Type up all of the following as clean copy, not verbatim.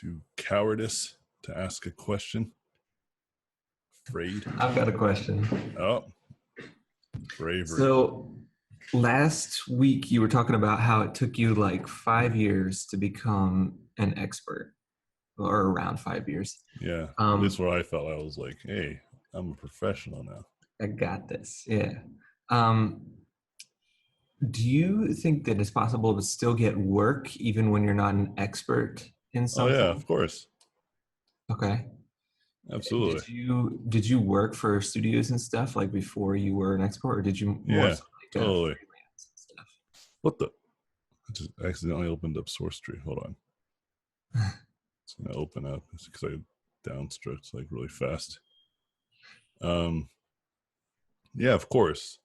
to cowardice to ask a question. Afraid. I've got a question. Oh, bravery. So last week you were talking about how it took you like 5 years to become an expert, or around 5 years. Yeah, this is where I felt. I was like, hey, I'm a professional now. I got this. Yeah. Um, do you think that it's possible to still get work even when you're not an expert in Oh something? yeah, of course. Okay. Absolutely. Did you work for studios and stuff like before you were an expert, or did you more Yeah, so like totally. freelance and stuff? What the? I just accidentally opened up source tree. Hold on. It's gonna open up because I downstroked like really fast. Yeah, of course.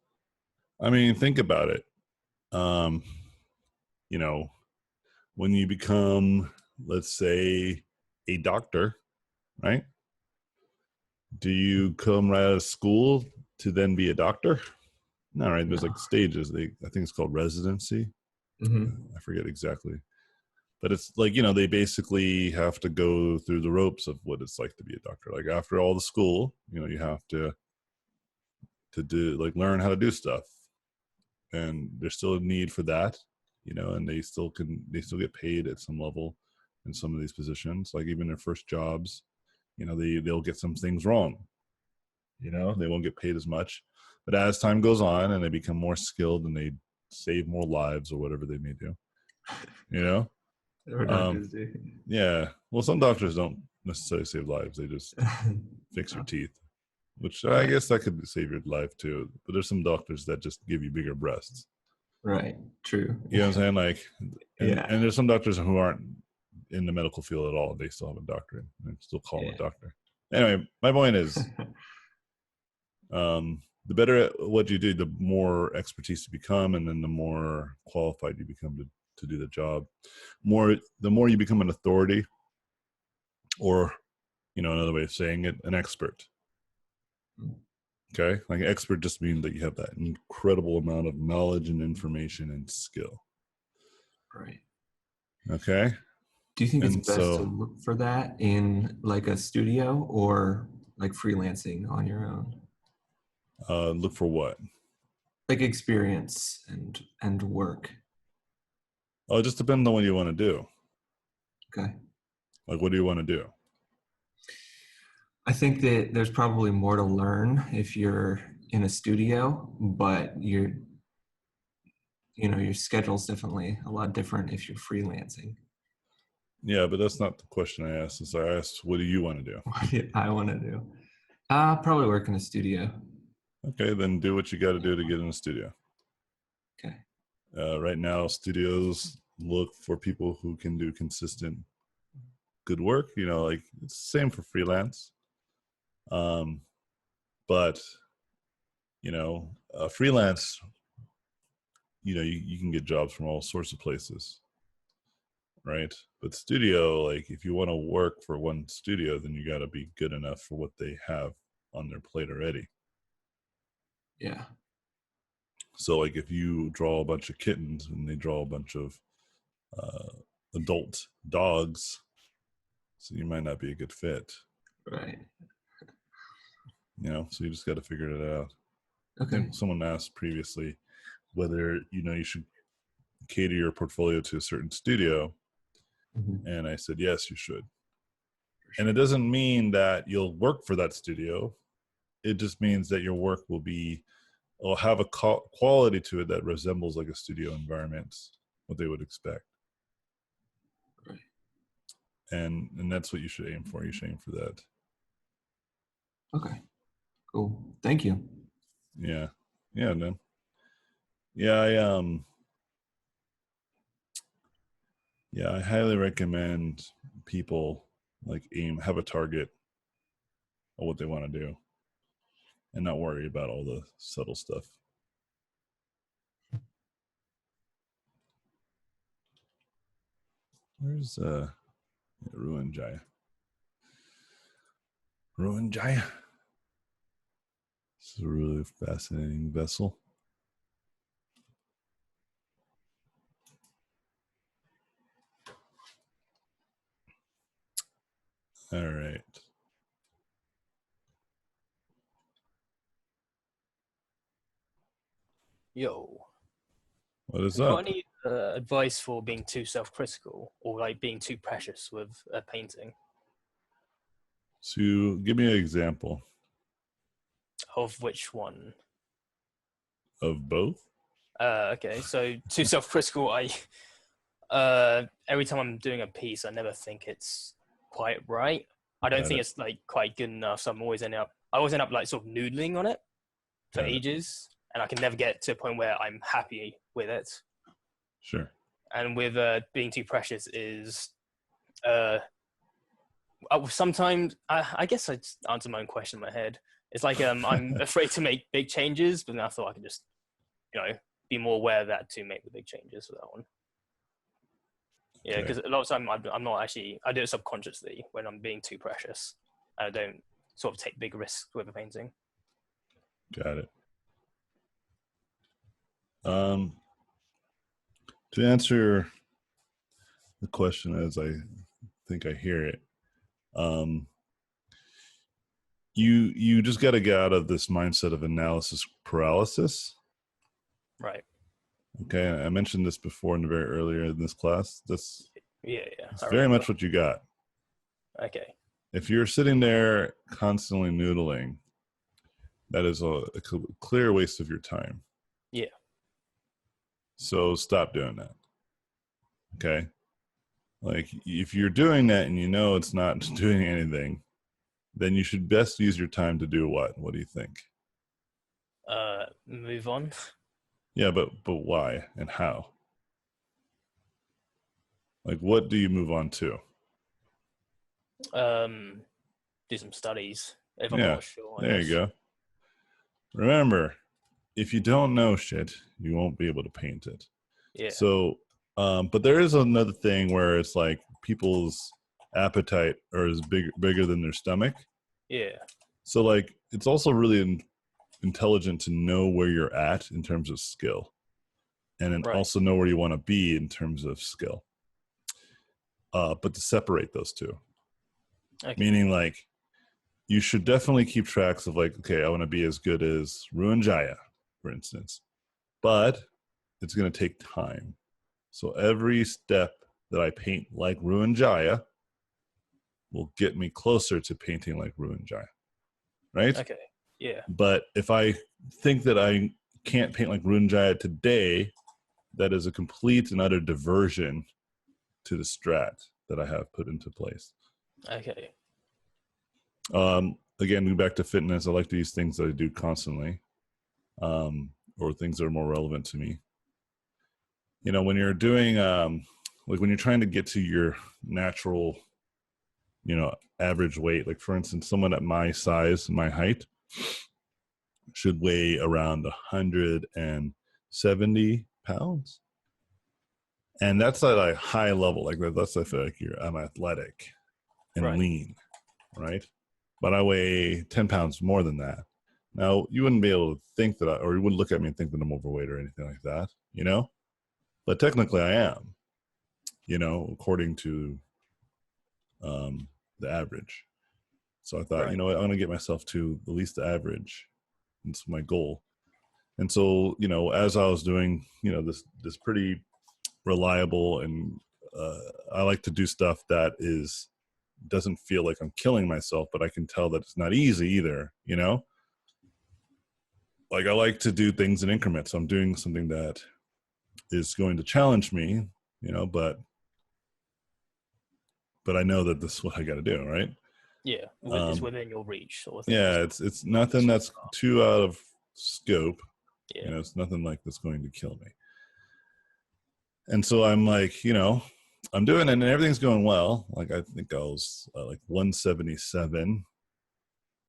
I mean, think about it. Um, you know, when you become, let's say, a doctor, right? Do you come right out of school to then be a doctor? No, right? There's No. like stages. I think it's called residency. Mm-hmm. I forget exactly, but it's like they basically have to go through the ropes of what it's like to be a doctor. Like after all the school, you have to do like learn how to do stuff, and there's still a need for that. And they still get paid at some level in some of these positions. Like even their first jobs, they'll get some things wrong. They won't get paid as much, but as time goes on and they become more skilled and they save more lives or whatever they may do, you know um, Doctors do. yeah, well, some doctors don't necessarily save lives, they just fix your teeth, which I Right. guess that could save your life too, but there's some doctors that just give you bigger breasts. Right. True. You know what I'm saying? Like, and Yeah. there's some doctors who aren't in the medical field at all, they still have a doctorate and still call them Yeah. a doctor. Anyway, my point is, the better at what you do, the more expertise you become, and then the more qualified you become to do the job. The more you become an authority, or another way of saying it, an expert. Okay, like expert just means that you have that incredible amount of knowledge and information and skill. Right. Okay, Do you think it's and best to so look for that in like a studio or like freelancing on your own? look for what? Like experience and work. Oh, it just depends on what you want to do. Okay. Like, what do you want to do? I think that there's probably more to learn if you're in a studio, but your schedule's definitely a lot different if you're freelancing. Yeah, but that's not the question I asked. Is I asked, what do you want to do? What do I want to do? Probably work in a studio. Okay, then do what you got to do to get in the studio. Okay. Right now, studios look for people who can do consistent, good work. Like it's the same for freelance. But freelance, you can get jobs from all sorts of places, right? But studio, like if you want to work for one studio, then you got to be good enough for what they have on their plate already. Yeah. So like if you draw a bunch of kittens and they draw a bunch of adult dogs, so you might not be a good fit. Right. So you just got to figure it out. I Okay. think someone asked previously whether you should cater your portfolio to a certain studio, Mhm. and I said yes, you should. And it doesn't mean that you'll work for that studio. It just means that your work will have a quality to it that resembles like a studio environment, what they would expect. Right. And that's what you should aim for. You should aim for that. Okay. Cool. Thank you. Yeah. Yeah, man. Yeah, I highly recommend people like have a target of what they want to do and not worry about all the subtle stuff. Where's Ruin Jaya? Ruin Jaya. This is a really fascinating vessel. All right. Yo, What is have you got up? any advice for being too self-critical or like being too precious with a painting? So give me an example Of which one? of both. Okay, so too self-critical. I every time I'm doing a piece, I never think it's quite right. I don't Got think it. it's like quite good enough. So I always end up like sort of noodling on it for Got it. ages, and I can never get to a point where I'm happy with it. Sure. And with being too precious is uh sometimes I guess I just answer my own question in my head. It's like I'm afraid to make big changes, but then I thought I could just be more aware of that to make the big changes for that one. Yeah, Okay. because a lot of time I'm not actually, I do it subconsciously when I'm being too precious. I don't sort of take big risks with a painting. Got it. To answer the question as I think I hear it, um, you just got to get out of this mindset of analysis paralysis. Right. Okay, I mentioned this before in the very earlier in this class. That's Yeah, it's I very remember. much what you got. Okay. If you're sitting there constantly noodling, that is a clear waste of your time. Yeah. So stop doing that. Okay. Like if you're doing that and you know it's not doing anything, then you should best use your time to do what? What do you think? Move on. Yeah, but why and how? Like what do you move on to? Do some studies if I'm Yeah, not sure, I there you guess. go. Remember, if you don't know shit, you won't be able to paint it. Yeah. So, but there is another thing where it's like people's appetite or is bigger than their stomach. Yeah. So, like, it's also really intelligent to know where you're at in terms of skill, and then Right. also know where you want to be in terms of skill. But to separate those two, Okay. meaning like you should definitely keep tracks of like, okay, I want to be as good as Ruin Jaya, for instance, but it's going to take time. So every step that I paint like Ruin Jaya will get me closer to painting like Ruin Jaya, right? Okay. Yeah. But if I think that I can't paint like Ruin Jaya today, that is a complete and utter diversion to the strat that I have put into place. Okay. Again, going back to fitness, I like to use things that I do constantly, or things that are more relevant to me. You know, when you're doing, like when you're trying to get to your natural, average weight, like for instance, someone at my size, my height, should weigh around 170 pounds. And that's at a high level. Like that's I feel like I'm athletic and Right. lean, right? But I weigh 10 pounds more than that. Now, you wouldn't be able to think that, or you wouldn't look at me and think that I'm overweight or anything like that, But technically I am, according to the average. So I thought, Right. I want to get myself to at least the average. It's my goal. And so, as I was doing, this pretty reliable and I like to do stuff that doesn't feel like I'm killing myself, but I can tell that it's not easy either, Like I like to do things in increments. So I'm doing something that is going to challenge me, but I know that this is what I got to do, right? Yeah. It's within your reach, sort of thing. Yeah, it's nothing that's too out of scope. Yeah. It's nothing like that's going to kill me. And so I'm like, I'm doing it and everything's going well. Like I think I was like 177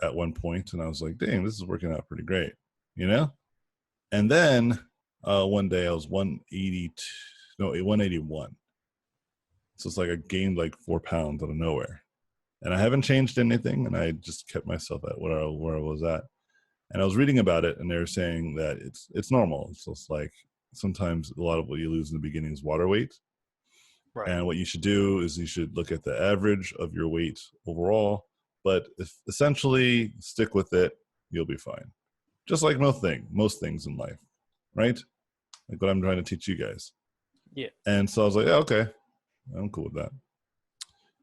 at one point, and I was like, dang, this is working out pretty great, And then one day I was 181. So it's like I gained like 4 pounds out of nowhere. And I haven't changed anything, and I just kept myself at where I was at. And I was reading about it, and they were saying that it's normal. It's just like sometimes a lot of what you lose in the beginning is water weight. Right. And what you should do is you should look at the average of your weight overall, but if essentially stick with it, you'll be fine. Just like most things in life, right? Like what I'm trying to teach you guys. Yeah. And so I was like, yeah, okay, I'm cool with that.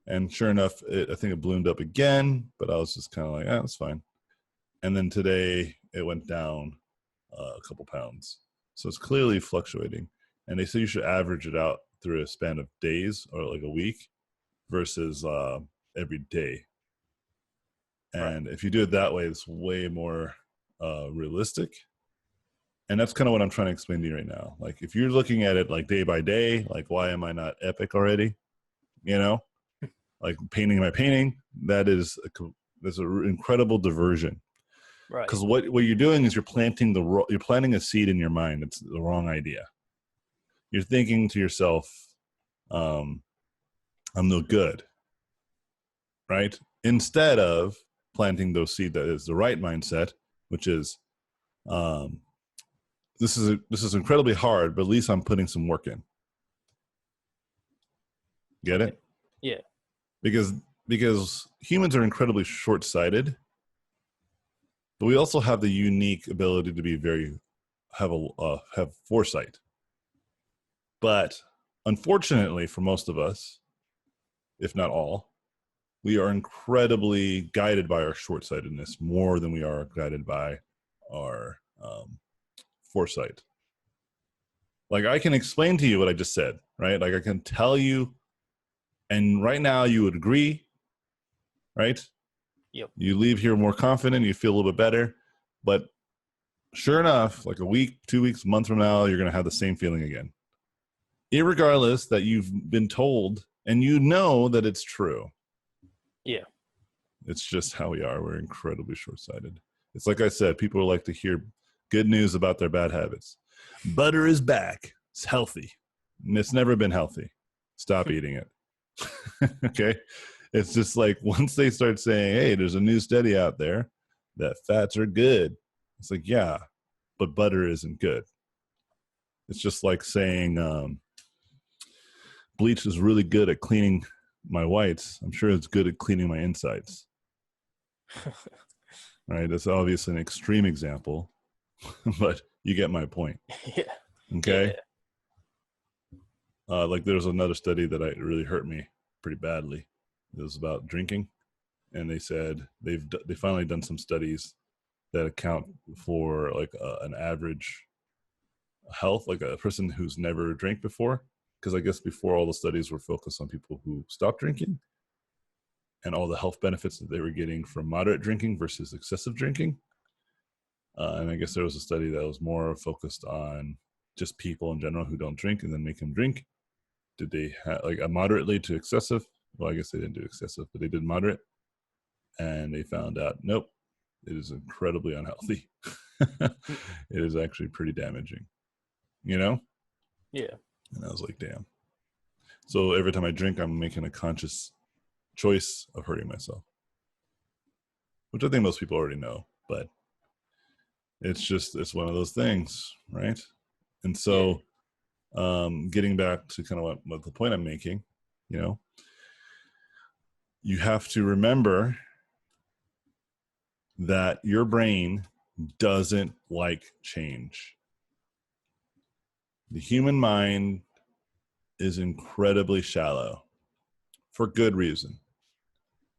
And sure enough, I think it ballooned up again, but I was just kind of like, that's fine. And then today it went down a couple pounds. So it's clearly fluctuating. And they say you should average it out through a span of days or like a week versus every day. And if you do it that way, it's way more realistic. And that's kind of what I'm trying to explain to you right now. Like if you're looking at it like day by day, like why am I not epic already? You know, like painting my painting, that's an incredible diversion. Right. Because what you're doing is you're planting a seed in your mind. It's the wrong idea. You're thinking to yourself, I'm no good, right? Instead of planting those seed that is the right mindset, which is, this is incredibly hard, but at least I'm putting some work in. Get it? Yeah. Because humans are incredibly short-sighted, but we also have the unique ability to be have foresight. But unfortunately, for most of us, if not all, we are incredibly guided by our short-sightedness more than we are guided by our foresight. Like I can explain to you what I just said, right? Like I can tell you, and right now you would agree, right? Yep. You leave here more confident, you feel a little bit better, but sure enough, like a week, 2 weeks, a month from now, you're going to have the same feeling again. Irregardless that you've been told and you know that it's true. Yeah. It's just how we are. We're incredibly short-sighted. It's like I said, people like to hear good news about their bad habits. Butter is back. It's healthy. And it's never been healthy. Stop eating it. Okay? It's just like once they start saying, hey, there's a new study out there that fats are good. It's like, yeah, but butter isn't good. It's just like saying bleach is really good at cleaning my whites. I'm sure it's good at cleaning my insides. Right? That's obviously an extreme example, but you get my point. Yeah. Okay? Yeah. Like there was another study that really hurt me pretty badly. It was about drinking, and they said they finally done some studies that account for like an average health, like a person who's never drank before. Because I guess before all the studies were focused on people who stopped drinking and all the health benefits that they were getting from moderate drinking versus excessive drinking. And I guess there was a study that was more focused on just people in general who don't drink and then make them drink. Did they have like a moderately to excessive? Well, I guess they didn't do excessive, but they did moderate. And they found out, nope, it is incredibly unhealthy. It is actually pretty damaging, you know? Yeah. And I was like, damn. So every time I drink, I'm making a conscious choice of hurting myself, which I think most people already know, but it's one of those things, right? And so getting back to kind of what the point I'm making, you know, you have to remember that your brain doesn't like change. The human mind is incredibly shallow for good reason.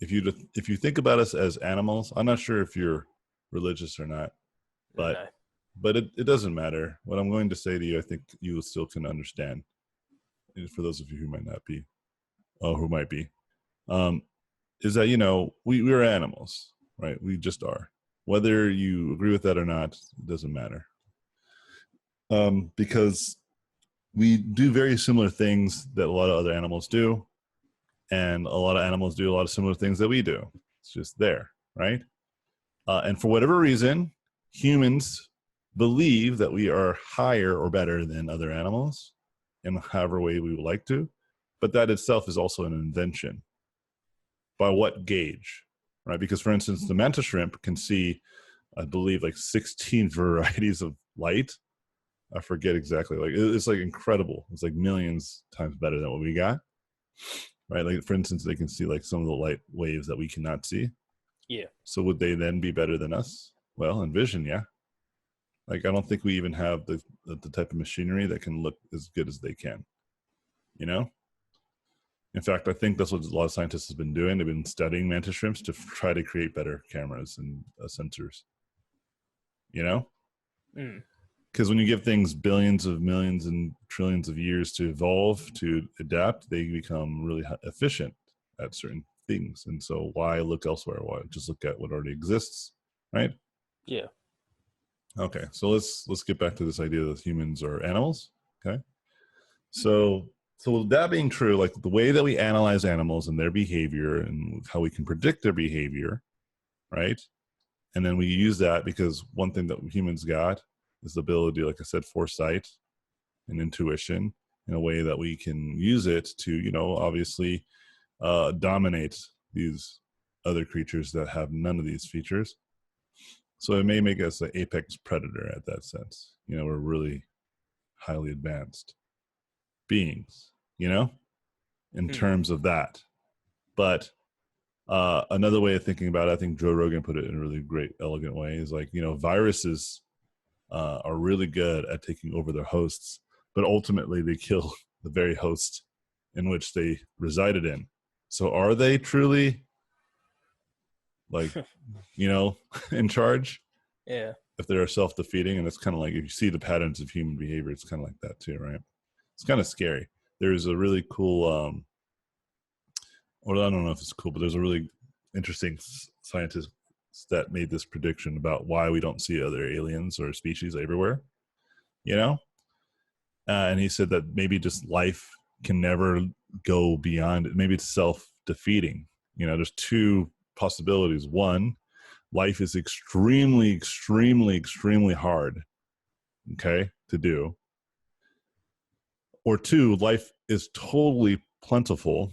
If you think about us as animals, I'm not sure if you're religious or not, but it doesn't matter. What I'm going to say to you, I think you still can understand. For those of you who might not be, who might be, is that, you know, we're animals, right? We just are. Whether you agree with that or not, it doesn't matter. Because we do very similar things that a lot of other animals do. And a lot of animals do a lot of similar things that we do. It's just there, right? And for whatever reason, humans believe that we are higher or better than other animals in however way we would like to. But that itself is also an invention. By what gauge, right? Because, for instance, the mantis shrimp can see, I believe, like 16 varieties of light. I forget exactly. Like it's like incredible. It's like millions times better than what we got. Right? Like for instance, they can see like some of the light waves that we cannot see. Yeah. So would they then be better than us? Well, in vision, yeah. Like I don't think we even have the type of machinery that can look as good as they can. You know? In fact, I think that's what a lot of scientists have been doing. They've been studying mantis shrimps to try to create better cameras and sensors. You know? Because when you give things billions of millions and trillions of years to evolve, to adapt, they become really efficient at certain things. And so why look elsewhere? Why just look at what already exists, right? Yeah. Okay, so let's get back to this idea that humans are animals. Okay, so that being true, like the way that we analyze animals and their behavior and how we can predict their behavior, right? And then we use that because one thing that humans got is the ability, like I said, foresight and intuition in a way that we can use it to, you know, obviously dominate these other creatures that have none of these features. So it may make us an apex predator at that sense. You know, we're really highly advanced beings, you know, in terms of that. But another way of thinking about it, I think Joe Rogan put it in a really great, elegant way, is like, you know, viruses are really good at taking over their hosts, but ultimately they kill the very host in which they resided in. So are they truly like, you know, in charge? Yeah. If they're self-defeating, and it's kind of like, if you see the patterns of human behavior, it's kind of like that too, right? It's kind of scary. There's a really cool, or I don't know if it's cool, but there's a really interesting scientist that made this prediction about why we don't see other aliens or species everywhere, you know? And he said that maybe just life can never go beyond it. Maybe it's self-defeating. You know, there's two possibilities. One, life is extremely, extremely, extremely hard, okay, to do. Or two, life is totally plentiful,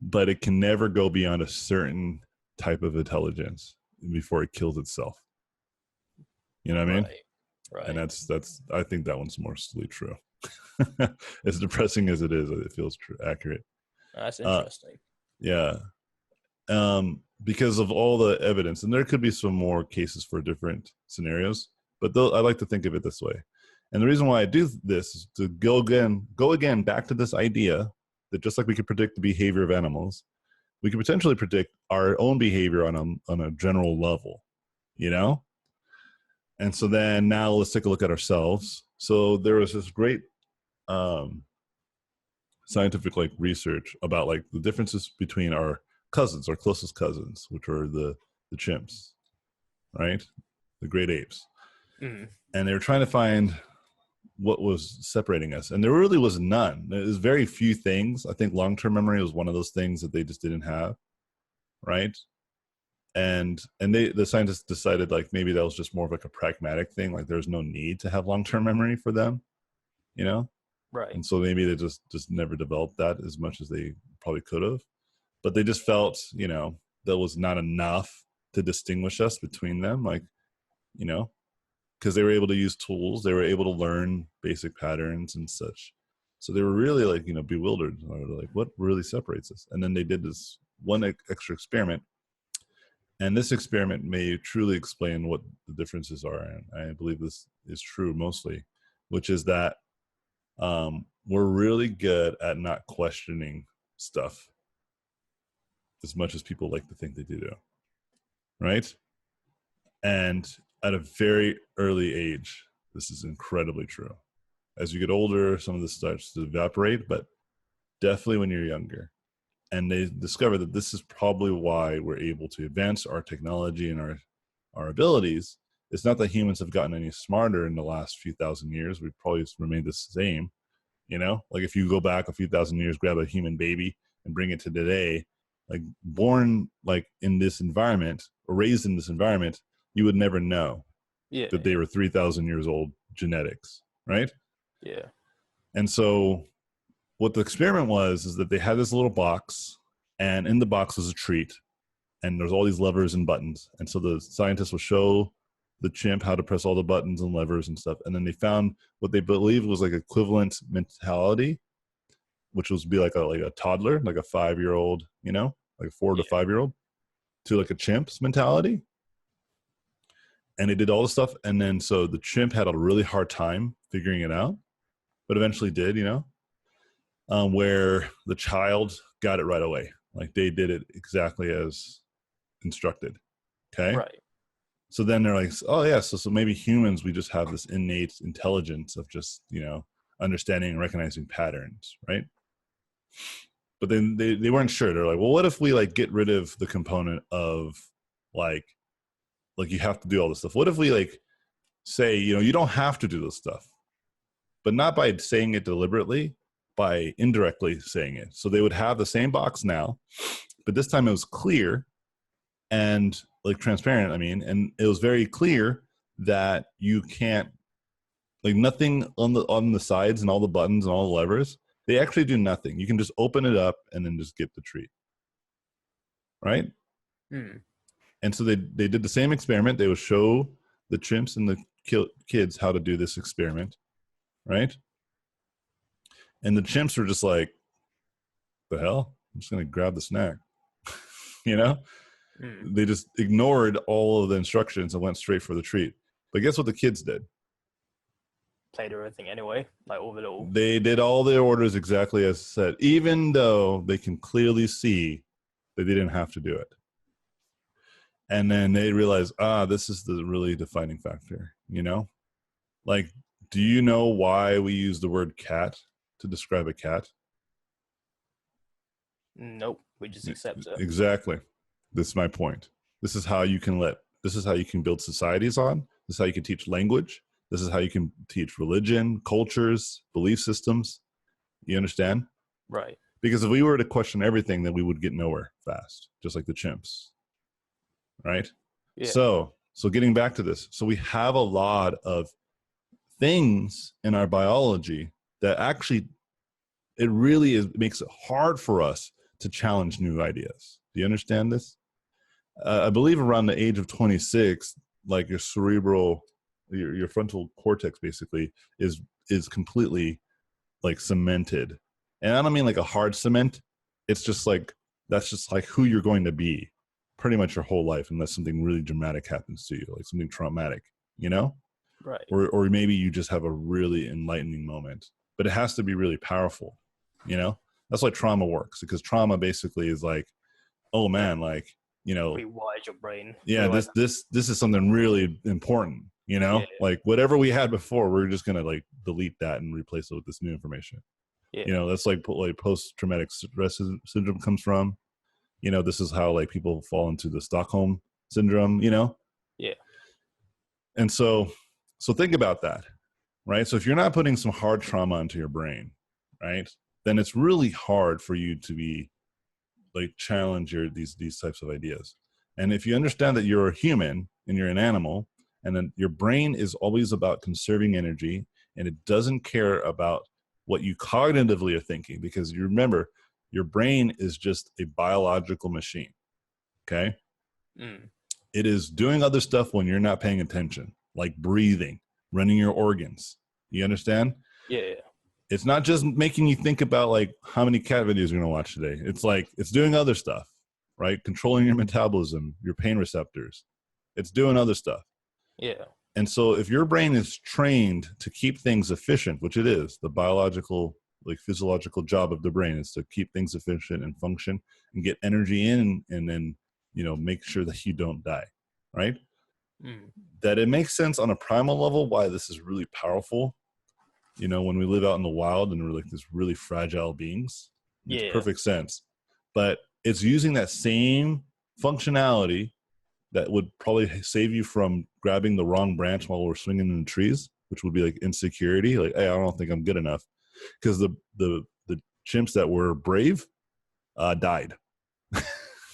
but it can never go beyond a certain type of intelligence before it kills itself. You know what I mean? Right. And that's I think that one's mostly true. As depressing as it is, it feels accurate. That's interesting. Yeah. Because of all the evidence, and there could be some more cases for different scenarios, but I like to think of it this way. And the reason why I do this is to go again back to this idea that just like we could predict the behavior of animals, we could potentially predict our own behavior on a general level, you know? And so then now let's take a look at ourselves. So there was this great scientific like research about like the differences between our cousins, our closest cousins, which are the chimps, right? The great apes. And they were trying to find what was separating us, and there really was none. There's very few things. I think long-term memory was one of those things that they just didn't have, right? And the scientists decided like maybe that was just more of like a pragmatic thing, like there's no need to have long-term memory for them, you know? Right. And so maybe they just never developed that as much as they probably could have, but they just felt, you know, that was not enough to distinguish us between them, like, you know, because they were able to use tools, they were able to learn basic patterns and such. So they were really like, you know, bewildered, like what really separates us? And then they did this one extra experiment. And this experiment may truly explain what the differences are. And I believe this is true mostly, which is that we're really good at not questioning stuff as much as people like to think they do, right? And at a very early age, this is incredibly true. As you get older, some of this starts to evaporate, but definitely when you're younger. And they discover that this is probably why we're able to advance our technology and our abilities. It's not that humans have gotten any smarter in the last few thousand years. We've probably remained the same, you know? Like if you go back a few thousand years, grab a human baby and bring it to today, like born like in this environment or raised in this environment, you would never know that they were 3,000 years old genetics, right? Yeah. And so what the experiment was is that they had this little box, and in the box was a treat, and there's all these levers and buttons. And so the scientists will show the chimp how to press all the buttons and levers and stuff. And then they found what they believed was like equivalent mentality, which was be like a toddler, like a 5-year-old, like a 4 to 5-year-old, to like a chimp's mentality. And they did all the stuff. And then so the chimp had a really hard time figuring it out, but eventually did, where the child got it right away. Like they did it exactly as instructed. Okay. Right. So then they're like, oh yeah, so maybe humans, we just have this innate intelligence of just, understanding and recognizing patterns, right? But then they weren't sure. They're like, well, what if we like get rid of the component of like you have to do all this stuff? What if we like say, you don't have to do this stuff, but not by saying it deliberately, by indirectly saying it. So they would have the same box now, but this time it was clear and like transparent. And it was very clear that you can't, like nothing on the sides and all the buttons and all the levers, they actually do nothing. You can just open it up and then just get the treat. Right? And so they did the same experiment. They would show the chimps and the kids how to do this experiment. Right? And the chimps were just like, the hell? I'm just going to grab the snack. They just ignored all of the instructions and went straight for the treat. But guess what the kids did? Played everything anyway, like all the little. They did all the orders exactly as said, even though they can clearly see that they didn't have to do it. And then they realized, this is the really defining factor, Like, do you know why we use the word cat to describe a cat? Nope, we just accept it. Exactly. This is my point. This is how you can build societies on. This is how you can teach language. This is how you can teach religion, cultures, belief systems. You understand? Right. Because if we were to question everything, then we would get nowhere fast, just like the chimps. Right? Yeah. So getting back to this. So we have a lot of things in our biology that actually, it really makes it hard for us to challenge new ideas. Do you understand this? I believe around the age of 26, like your your frontal cortex basically is completely like cemented. And I don't mean like a hard cement. It's just like, that's just like who you're going to be pretty much your whole life, unless something really dramatic happens to you, like something traumatic, Right. Or maybe you just have a really enlightening moment, but it has to be really powerful, That's why trauma works, because trauma basically is like, oh man, like, Rewire your brain. Yeah, this is something really important, Like whatever we had before, we're just gonna like delete that and replace it with this new information. Yeah. That's like post-traumatic stress syndrome comes from. This is how like people fall into the Stockholm syndrome, Yeah. And so think about that, right? So if you're not putting some hard trauma into your brain, right, then it's really hard for you to be like challenge these types of ideas. And if you understand that you're a human and you're an animal, and then your brain is always about conserving energy, and it doesn't care about what you cognitively are thinking, because you remember, your brain is just a biological machine. Okay. It is doing other stuff when you're not paying attention, like breathing, running your organs. You understand? Yeah. It's not just making you think about like how many cat videos you're going to watch today. It's like, it's doing other stuff, right? Controlling your metabolism, your pain receptors. It's doing other stuff. Yeah. And so if your brain is trained to keep things efficient, which it is, the biological, like physiological job of the brain is to keep things efficient and function and get energy in, and then, make sure that you don't die, right? That it makes sense on a primal level why this is really powerful. When we live out in the wild and we're like this really fragile beings, it makes perfect sense. But it's using that same functionality that would probably save you from grabbing the wrong branch while we're swinging in the trees, which would be like insecurity. Like, hey, I don't think I'm good enough. Because the chimps that were brave died.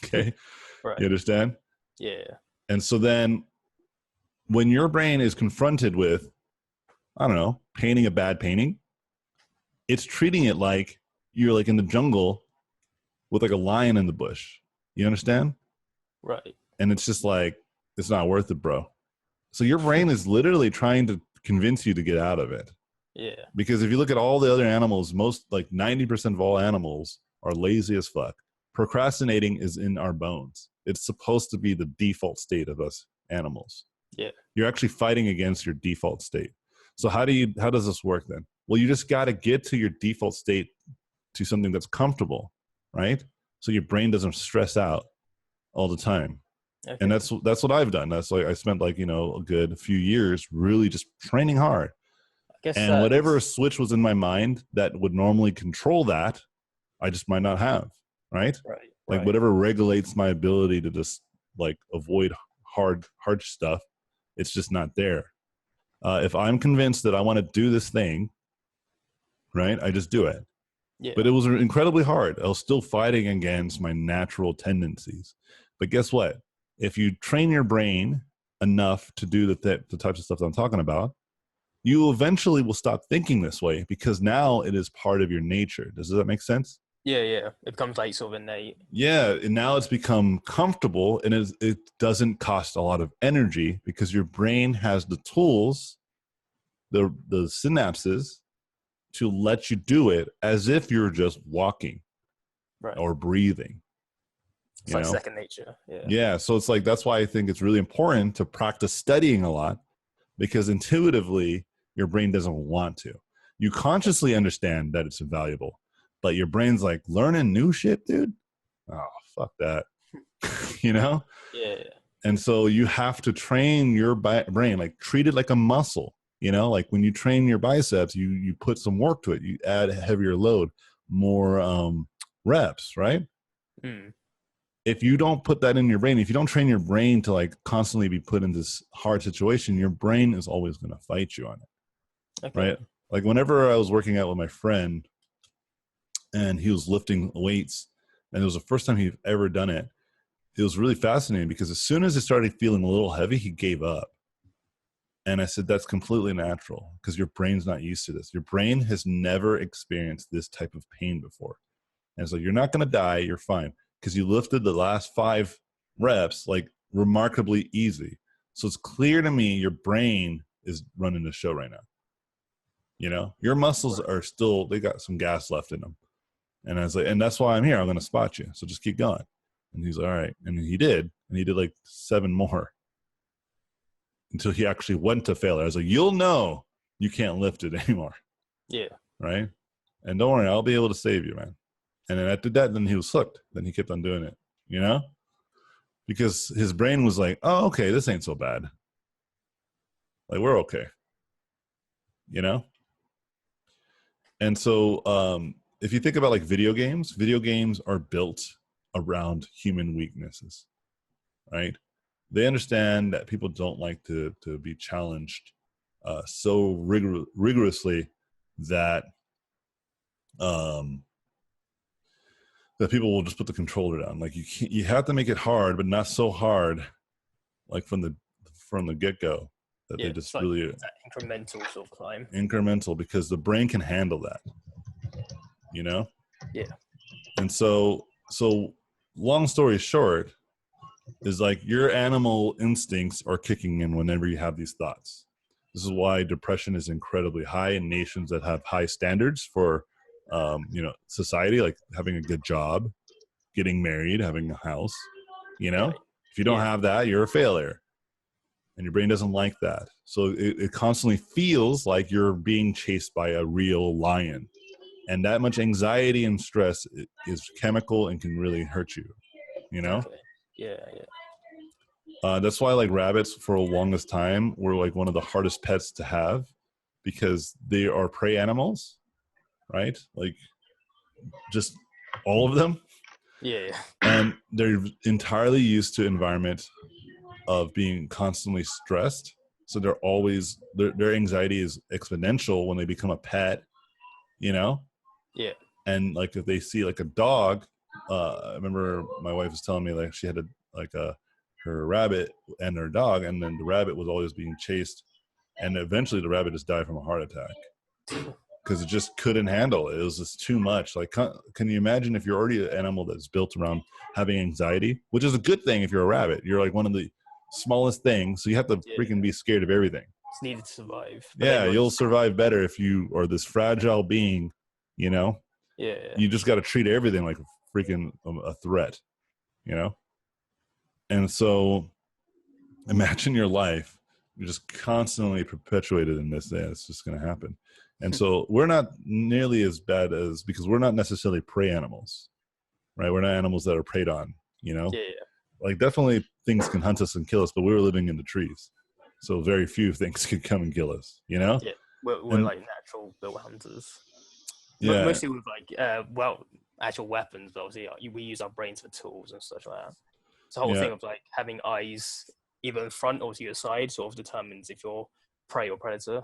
Okay. Right. You understand? Yeah. And so then when your brain is confronted with, I don't know, painting a bad painting, it's treating it like you're like in the jungle with like a lion in the bush. You understand? Right. And it's just like, it's not worth it, bro. So your brain is literally trying to convince you to get out of it. Yeah. Because if you look at all the other animals, most like 90% of all animals are lazy as fuck. Procrastinating is in our bones. It's supposed to be the default state of us animals. Yeah. You're actually fighting against your default state. So how does this work then? Well, you just got to get to your default state to something that's comfortable, right? So your brain doesn't stress out all the time. Okay. And that's what I've done. That's like I spent like, a good few years really just training hard. I guess And whatever switch was in my mind that would normally control that, I just might not have, right? Like whatever regulates my ability to just like avoid hard stuff, it's just not there. If I'm convinced that I want to do this thing, right, I just do it. Yeah. But it was incredibly hard. I was still fighting against my natural tendencies. But guess what? If you train your brain enough to do the types of stuff that I'm talking about, you eventually will stop thinking this way because now it is part of your nature. Does that make sense? Yeah. It becomes like sort of innate. Yeah, and now it's become comfortable, and it doesn't cost a lot of energy because your brain has the tools, the synapses, to let you do it as if you're just walking or breathing. It's like second nature. Yeah. So it's like, that's why I think it's really important to practice studying a lot, because intuitively your brain doesn't want to. You consciously understand that it's invaluable, but your brain's like, learning new shit, dude. Oh, fuck that. Yeah. And so you have to train your brain, like treat it like a muscle. Like when you train your biceps, you put some work to it. You add a heavier load, more reps, right? If you don't put that in your brain, if you don't train your brain to like constantly be put in this hard situation, your brain is always going to fight you on it, right? Like whenever I was working out with my friend and he was lifting weights, and it was the first time he'd ever done it, it was really fascinating because as soon as it started feeling a little heavy, he gave up. And I said, that's completely natural because your brain's not used to this. Your brain has never experienced this type of pain before. And so you're not going to die. You're fine because you lifted the last 5 reps like remarkably easy. So it's clear to me your brain is running the show right now. Your muscles are still, they got some gas left in them. And I was like, and that's why I'm here. I'm going to spot you. So just keep going. And he's like, all right. And he did. And he did like 7 more. Until he actually went to failure. I was like, you'll know you can't lift it anymore. Yeah. Right? And don't worry, I'll be able to save you, man. And then after that, then he was hooked. Then he kept on doing it, Because his brain was like, oh, okay, this ain't so bad. Like, we're okay. And so if you think about like video games are built around human weaknesses, right? They understand that people don't like to be challenged so rigorously that that people will just put the controller down. Like you have to make it hard, but not so hard, like from the get-go that they just like really incremental sort of climb. Incremental, because the brain can handle that. Yeah. And so long story short, is like your animal instincts are kicking in whenever you have these thoughts. This is why depression is incredibly high in nations that have high standards for, society, like having a good job, getting married, having a house. If you don't have that, you're a failure, and your brain doesn't like that. So it constantly feels like you're being chased by a real lion, and that much anxiety and stress is chemical and can really hurt you. Okay. Yeah. That's why like rabbits for the longest time were like one of the hardest pets to have, because they are prey animals, right? Like just all of them. Yeah. And they're entirely used to environment of being constantly stressed. So they're always, their anxiety is exponential when they become a pet, Yeah. And like if they see like a dog, I remember my wife was telling me like she had her rabbit and her dog, and then the rabbit was always being chased, and eventually the rabbit just died from a heart attack because it just couldn't handle it. It was just too much. Like, can you imagine if you're already an animal that's built around having anxiety, which is a good thing if you're a rabbit. You're like one of the smallest thing. So you have to freaking be scared of everything. It's needed to survive. But Yeah, you'll survive better if you are this fragile being, you know? Yeah. You just got to treat everything like a freaking a threat, you know? And so imagine your life, you're just constantly perpetuated in this. Yeah, it's just going to happen. And so we're not nearly as bad as, because we're not necessarily prey animals, right? We're not animals that are preyed on, you know? Yeah. Like definitely things can hunt us and kill us, but we were living in the trees. So very few things could come and kill us, you know? Yeah. We're like natural built hunters. Yeah. Mostly with like, actual weapons, but obviously we use our brains for tools and stuff like that. So the whole thing of like having eyes either in front or to your side sort of determines if you're prey or predator.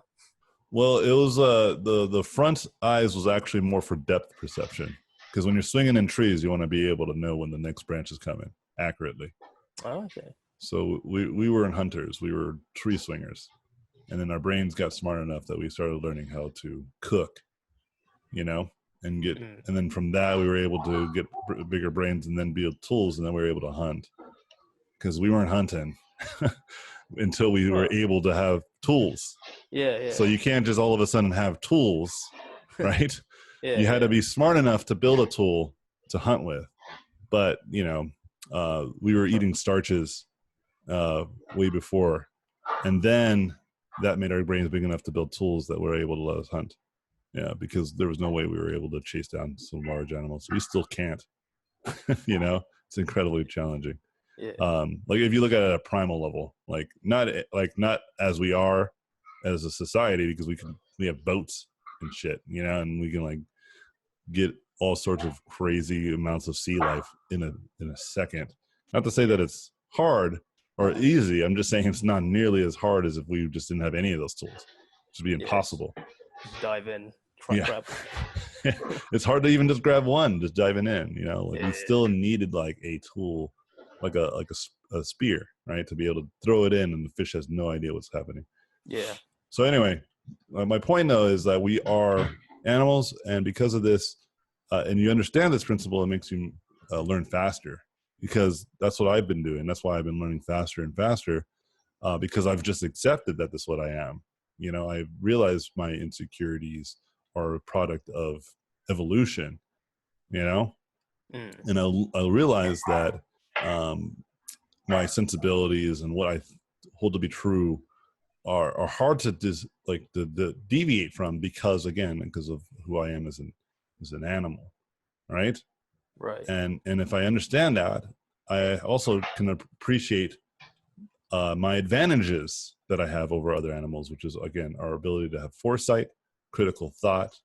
Well, it was the front eyes was actually more for depth perception, because when you're swinging in trees, you want to be able to know when the next branch is coming accurately. Oh, okay. So we weren't hunters, we were tree swingers, and then our brains got smart enough that we started learning how to cook, you know, and and then from that we were able to get bigger brains and then build tools, and then we were able to hunt, because we weren't hunting until we were able to have tools. Yeah. So you can't just all of a sudden have tools, right? You had to be smart enough to build a tool to hunt with. But, you know, we were eating starches way before. And then that made our brains big enough to build tools that were able to let us hunt. Yeah, because there was no way we were able to chase down some large animals. We still can't. You know, it's incredibly challenging. Yeah. Like if you look at it at a primal level, like not as we are as a society, because we have boats and shit, you know, and we can like get all sorts of crazy amounts of sea life in a second. Not to say that it's hard or easy. I'm just saying it's not nearly as hard as if we just didn't have any of those tools. It'd be impossible. Dive in. Grab. It's hard to even just grab one, just diving in, you know, like we still needed like a tool, like a spear, right, to be able to throw it in, and the fish has no idea what's happening. Yeah. So anyway, my point though is that we are animals, and because of this, and you understand this principle, it makes you learn faster, because that's what I've been doing. That's why I've been learning faster and faster, because I've just accepted that this is what I am. You know, I realized my insecurities are a product of evolution, you know, and I realized that my sensibilities and what I hold to be true are hard to deviate from, because of who I am as an animal, right? And if I understand that, I also can appreciate my advantages that I have over other animals, which is again our ability to have foresight, critical thought,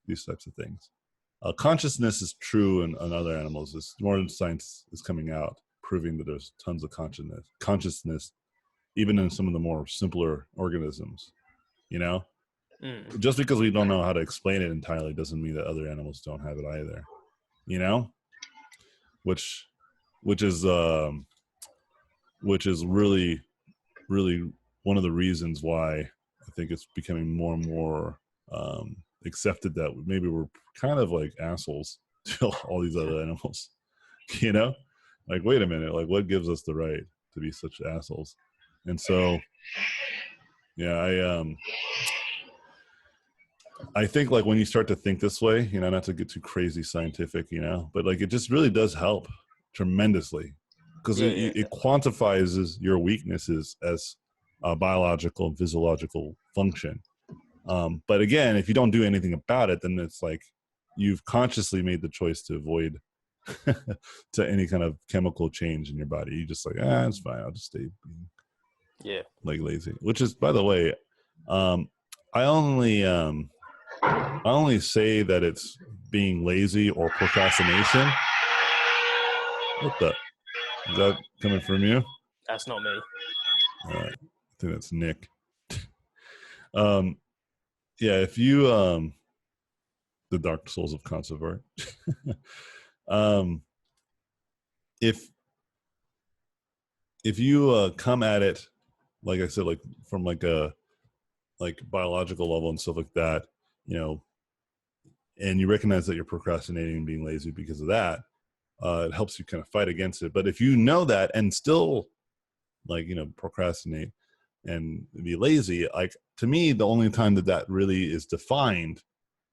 these types of things. Consciousness is true in other animals. Modern science is coming out proving that there's tons of consciousness even in some of the more simpler organisms, you know. Just because we don't know how to explain it entirely doesn't mean that other animals don't have it either, you know, which is really one of the reasons why I think it's becoming more and more accepted that maybe we're kind of like assholes to all these other animals, you know, like wait a minute, like what gives us the right to be such assholes? And so yeah, I think like when you start to think this way, you know, not to get too crazy scientific, you know, but like it just really does help tremendously, because it quantifies your weaknesses as a biological and physiological function. But again, if you don't do anything about it, then it's like you've consciously made the choice to avoid to any kind of chemical change in your body. You just like, it's fine, I'll just stay like lazy. Which is, by the way, I only say that it's being lazy or procrastination. What the? Is that coming from you? That's not me. I think that's Nick. Yeah, if you the Dark Souls of Concept Art. If you come at it, like I said, like from like a biological level and stuff like that, you know, and you recognize that you're procrastinating and being lazy because of that, it helps you kind of fight against it. But if you know that and still like, procrastinate and be lazy. Like, to me, the only time that really is defined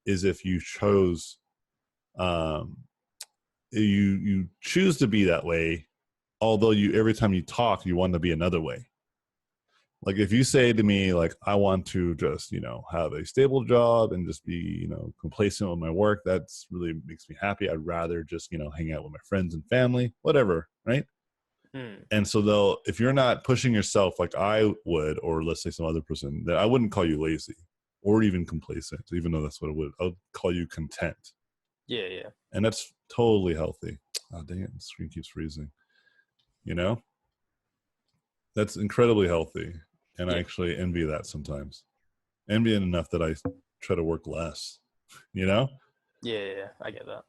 is if you chose, um, you choose to be that way, although every time you talk, you want to be another way. Like, if you say to me, like, I want to just, have a stable job and just be, complacent with my work, that's really makes me happy. I'd rather just, hang out with my friends and family, whatever, right? And so though, if you're not pushing yourself like I would, or let's say some other person, that I wouldn't call you lazy or even complacent, even though that's what I would call you content. Yeah. And that's totally healthy. Oh, dang it. The screen keeps freezing. That's incredibly healthy. And I actually envy that sometimes. Envy it enough that I try to work less, Yeah, I get that.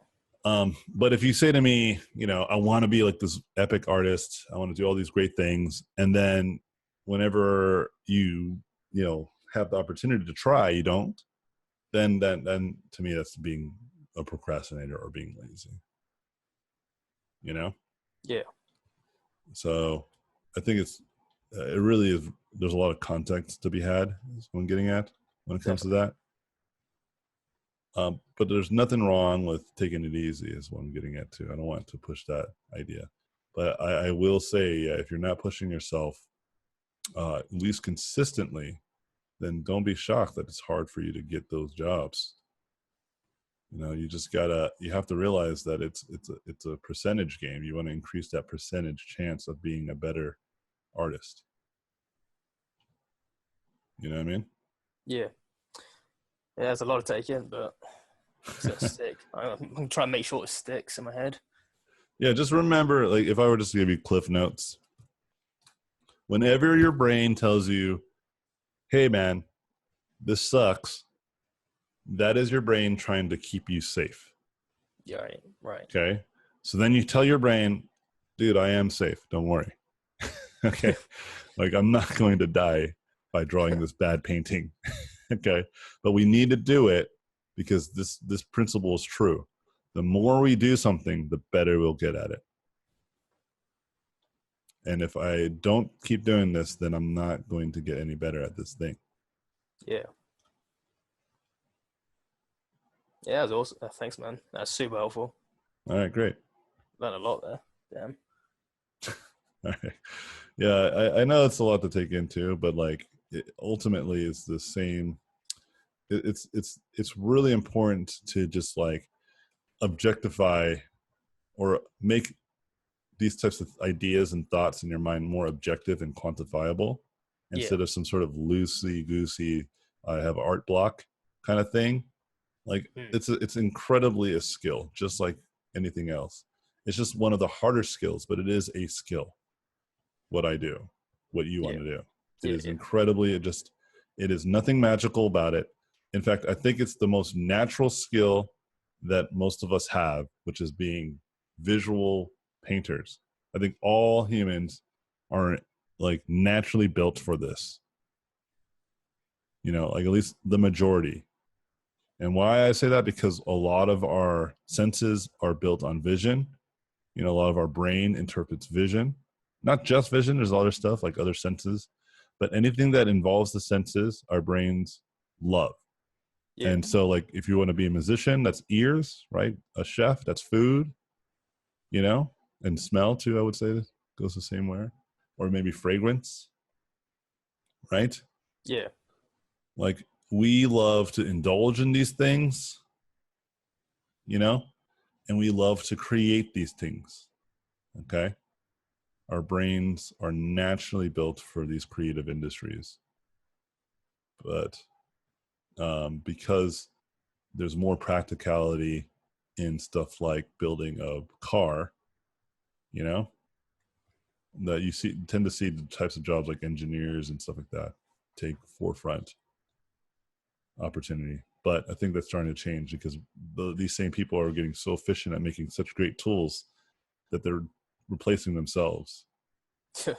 But if you say to me, I want to be like this epic artist, I want to do all these great things, and then whenever you have the opportunity to try, you don't, then to me that's being a procrastinator or being lazy. Yeah. So I think it really is. There's a lot of context to be had, is what I'm getting at when it comes to that. But there's nothing wrong with taking it easy, is what I'm getting at too. I don't want to push that idea, but I will say, if you're not pushing yourself, at least consistently, then don't be shocked that it's hard for you to get those jobs. You have to realize that it's a percentage game. You want to increase that percentage chance of being a better artist. You know what I mean? Yeah. There's a lot to take in, but it's gonna stick. I'm trying to make sure it sticks in my head. Yeah, just remember, like, if I were just to give you cliff notes, whenever your brain tells you, hey man, this sucks, that is your brain trying to keep you safe. Yeah, right. Okay. So then you tell your brain, dude, I am safe. Don't worry. Okay. Like, I'm not going to die by drawing this bad painting. Okay. But we need to do it because this principle is true. The more we do something, the better we'll get at it. And if I don't keep doing this, then I'm not going to get any better at this thing. Yeah. Yeah, that was awesome. Thanks, man. That's super helpful. All right, great. Learned a lot there. Damn. All right. Yeah, I know it's a lot to take into, but like, ultimately it's the same. It's really important to just like objectify or make these types of ideas and thoughts in your mind more objective and quantifiable, instead of some sort of loosey goosey, I have art block kind of thing. Like, it's incredibly a skill, just like anything else. It's just one of the harder skills, but it is a skill. What I do, what you want to do, it is incredibly, it is nothing magical about it. In fact, I think it's the most natural skill that most of us have, which is being visual painters. I think all humans are like naturally built for this. Like, at least the majority. And why I say that, because a lot of our senses are built on vision. A lot of our brain interprets vision, not just vision. There's other stuff like other senses, but anything that involves the senses, our brains love. Yeah. And so, like, if you want to be a musician, that's ears, right? A chef, that's food, and smell too, I would say, goes the same way. Or maybe fragrance, right? Yeah. Like, we love to indulge in these things, and we love to create these things. Okay. Our brains are naturally built for these creative industries. But because there's more practicality in stuff like building a car, that you tend to see the types of jobs like engineers and stuff like that take forefront opportunity. But I think that's starting to change because these same people are getting so efficient at making such great tools that they're replacing themselves. Yeah.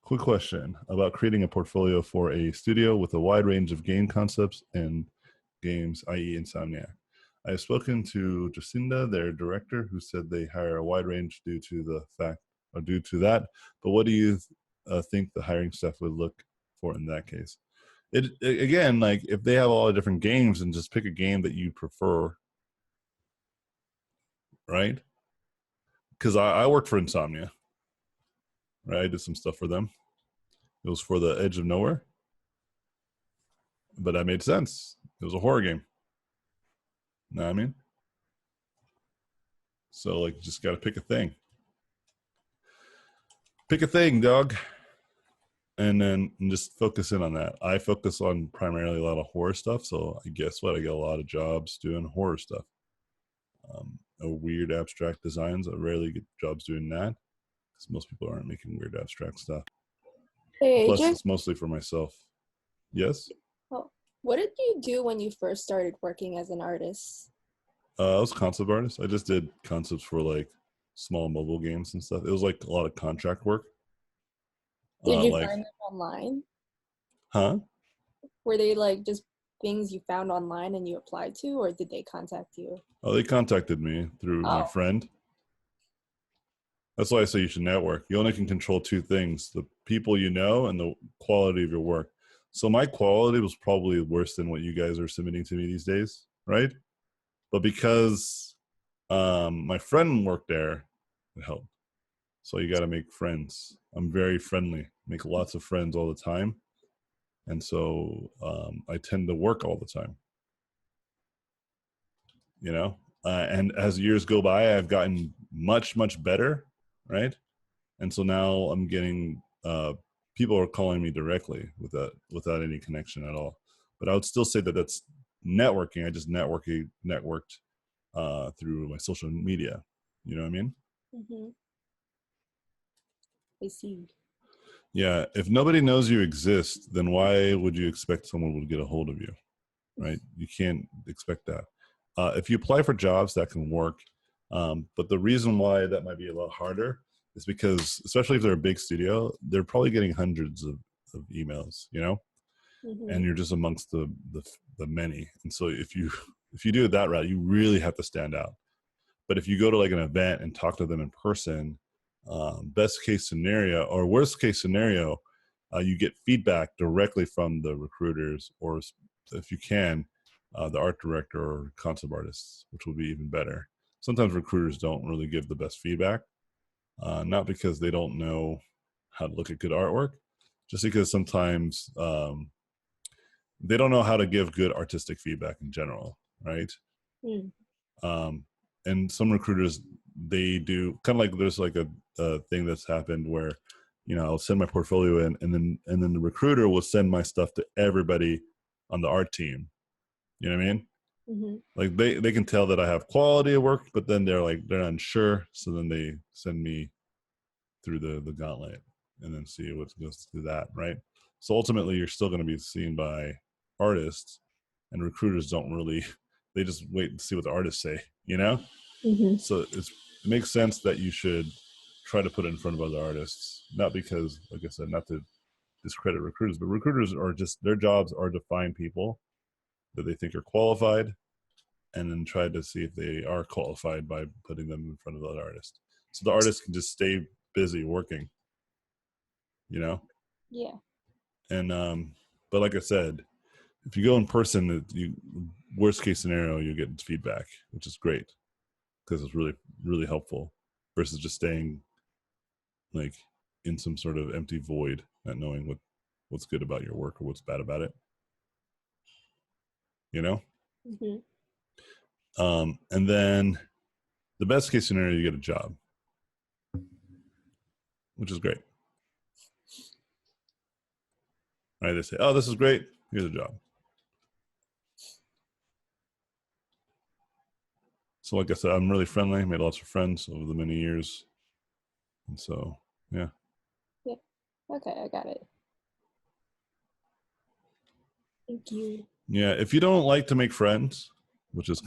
Quick question about creating a portfolio for a studio with a wide range of game concepts and games, i.e. Insomniac. I have spoken to Jacinda, their director, who said they hire a wide range due to the fact due to that. But what do you think the hiring staff would look for in that case? Again, like if they have all the different games, and just pick a game that you prefer, right? Because I worked for Insomnia, right? I did some stuff for them. It was for the Edge of Nowhere, but that made sense. It was a horror game. Know what I mean? So like, you just got to pick a thing. Pick a thing, dog. And then just focus in on that. I focus on primarily a lot of horror stuff. So I guess what? I get a lot of jobs doing horror stuff. Weird abstract designs. I rarely get jobs doing that because most people aren't making weird abstract stuff. Hey, Plus, AJ, it's mostly for myself. Yes? what did you do when you first started working as an artist? I was a concept artist. I just did concepts for like small mobile games and stuff. It was like a lot of contract work. Did you like, find them online? huh? Were they like just things you found online and you applied to, or did they contact you? Oh, they contacted me through my Oh. friend. That's why I say you should network. You only can control two things: the people you know and the quality of your work. So my quality was probably worse than what you guys are submitting to me these days, right? But because my friend worked there, it helped. So you got to make friends. I'm very friendly, make lots of friends all the time. And so I tend to work all the time, you know? And as years go by, I've gotten much, much better, right? And so now I'm getting, people are calling me directly without any connection at all. But I would still say that that's networking. I just networked through my social media. You know what I mean? Mm-hmm. I see. Yeah. If nobody knows you exist, then why would you expect someone would get a hold of you? Right? You can't expect that. If you apply for jobs, that can work. But the reason why that might be a lot harder is because, especially if they're a big studio, they're probably getting hundreds of emails, you know, Mm-hmm. and you're just amongst the many. And so if you do it that route, you really have to stand out. But if you go to like an event and talk to them in person, best case scenario or worst case scenario, you get feedback directly from the recruiters, or if you can, the art director or concept artists, which will be even better. Sometimes recruiters don't really give the best feedback, not because they don't know how to look at good artwork, just because sometimes they don't know how to give good artistic feedback in general, right? Mm. And some recruiters, they do kind of like, there's like a thing that's happened where, you know, I'll send my portfolio in, and then the recruiter will send my stuff to everybody on the art team. You know what I mean? Mm-hmm. Like they can tell that I have quality of work, but then they're unsure. So then they send me through the gauntlet and then see what goes through that, right? So ultimately, you're still going to be seen by artists, and recruiters don't really. They just wait and see what the artists say, you know. Mm-hmm. So it makes sense that you should try to put it in front of other artists, not because, like I said, not to discredit recruiters, but recruiters are just, their jobs are to find people that they think are qualified, and then try to see if they are qualified by putting them in front of the other artist. So the artist can just stay busy working, you know? Yeah. And, but like I said, if you go in person, worst case scenario, you get feedback, which is great because it's really, really helpful versus just staying like in some sort of empty void, not knowing what's good about your work or what's bad about it, you know? Mm-hmm. And then the best case scenario, you get a job, which is great. Right? They say, "Oh, this is great. Here's a job." So, like I said, I'm really friendly. Made lots of friends over the many years, and so yeah. Yeah. Okay, I got it. Thank you. Yeah, if you don't like to make friends, which is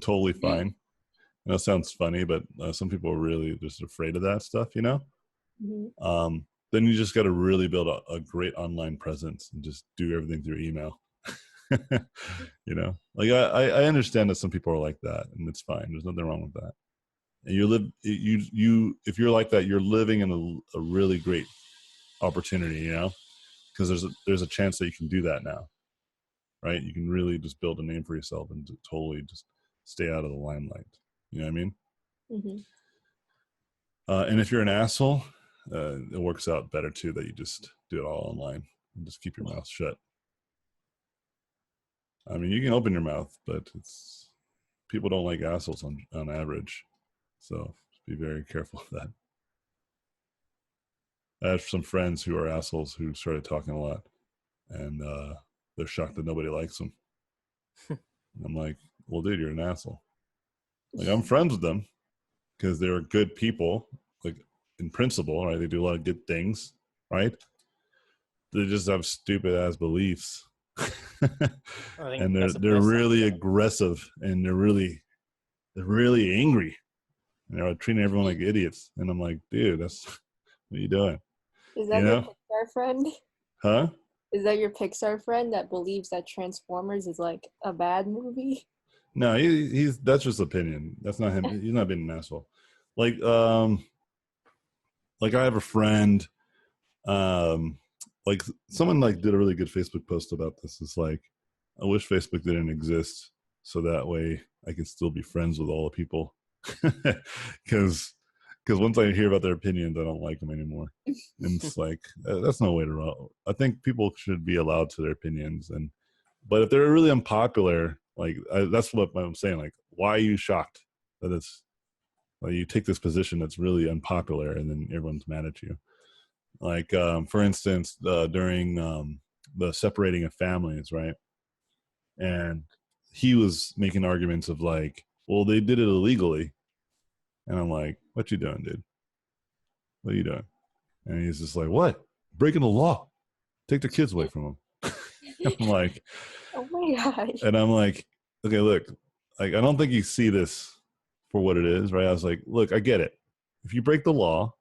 totally fine. I know it sounds funny, but some people are really just afraid of that stuff, you know? Mm-hmm. Then you just got to really build a great online presence and just do everything through email. You know, like I understand that some people are like that, and it's fine. There's nothing wrong with that. and you if you're like that, you're living in a really great opportunity, you know, because there's a chance that you can do that now, right? You can really just build a name for yourself and totally just stay out of the limelight. You know what I mean? Mm-hmm. And if you're an asshole, it works out better too that you just do it all online and just keep your mouth shut. I mean, you can open your mouth, but people don't like assholes on average. So just be very careful of that. I have some friends who are assholes who started talking a lot, and they're shocked that nobody likes them. I'm like, well, dude, you're an asshole. Like, I'm friends with them because they're good people, like in principle, right? They do a lot of good things, right? They just have stupid ass beliefs. And they're really aggressive, and they're really angry. And they're treating everyone like idiots. And I'm like, dude, what are you doing? Is that your Pixar friend? Huh? Is that your Pixar friend that believes that Transformers is like a bad movie? No, he's that's just opinion. That's not him. He's not being an asshole. Like I have a friend, like someone like did a really good Facebook post about this. It's like, I wish Facebook didn't exist, so that way I can still be friends with all the people. Because once I hear about their opinions, I don't like them anymore. And it's like, that's no way to run. I think people should be allowed to their opinions, but if they're really unpopular, like that's what I'm saying. Like, why are you shocked that it's like you take this position that's really unpopular and then everyone's mad at you? Like, for instance, during the separating of families, right? And he was making arguments of like, well, they did it illegally. And I'm like, what you doing, dude? What are you doing? And he's just like, what? Breaking the law. Take the kids away from them. I'm like, oh my gosh. And I'm like, okay, look, like, I don't think you see this for what it is, right? I was like, look, I get it. If you break the law,